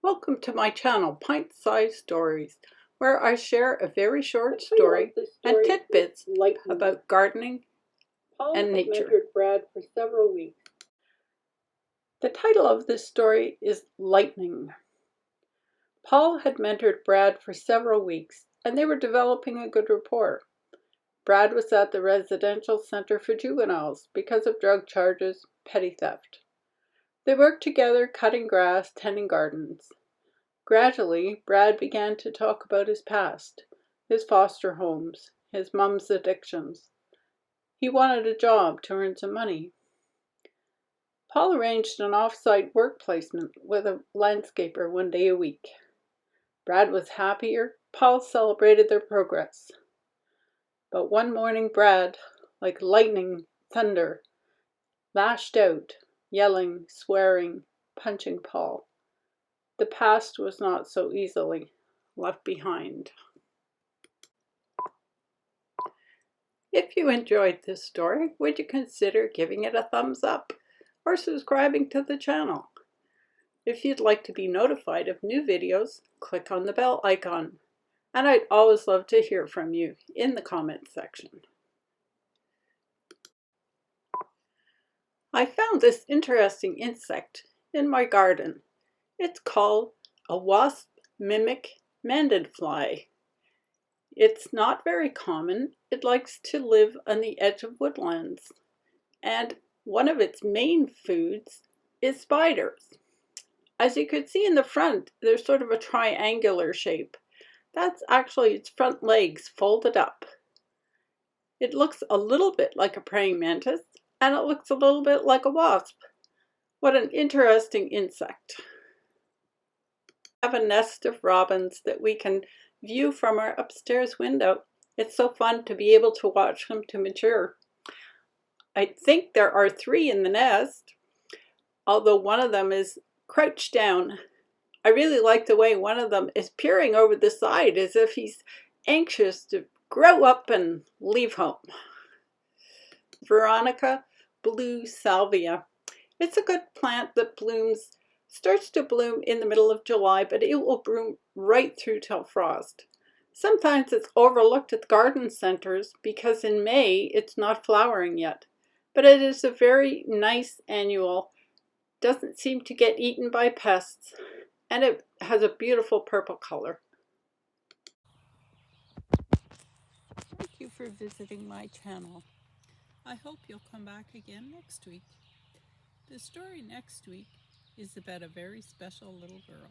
Welcome to my channel, Pint-Size Stories, where I share a very short story and tidbits about gardening and nature. Mentored Brad for several weeks. The title of this story is Lightning. Paul had mentored Brad for several weeks, and they were developing a good rapport. Brad was at the residential center for juveniles because of drug charges, petty theft. They worked together cutting grass, tending gardens. Gradually, Brad began to talk about his past, his foster homes, his mom's addictions. He wanted a job to earn some money. Paul arranged an off-site work placement with a landscaper one day a week. Brad was happier. Paul celebrated their progress. But one morning, Brad, like lightning, thunder, lashed out, yelling, swearing, punching Paul. The past was not so easily left behind. If you enjoyed this story, would you consider giving it a thumbs up or subscribing to the channel? If you'd like to be notified of new videos, click on the bell icon. And I'd always love to hear from you in the comments section. I found this interesting insect in my garden. It's called a wasp mimic mantidfly. It's not very common. It likes to live on the edge of woodlands, and one of its main foods is spiders. As you could see in the front, there's sort of a triangular shape. That's actually its front legs folded up. It looks a little bit like a praying mantis, and it looks a little bit like a wasp. What an interesting insect. We have a nest of robins that we can view from our upstairs window. It's so fun to be able to watch them to mature. I think there are 3 in the nest, although one of them is crouched down. I really like the way one of them is peering over the side as if he's anxious to grow up and leave home. Veronica blue salvia. It's a good plant that starts to bloom in the middle of July, but it will bloom right through till frost. Sometimes it's overlooked at garden centers because in May it's not flowering yet, but it is a very nice annual, doesn't seem to get eaten by pests, and it has a beautiful purple color. Thank you for visiting my channel. I hope you'll come back again next week. The story next week is about a very special little girl.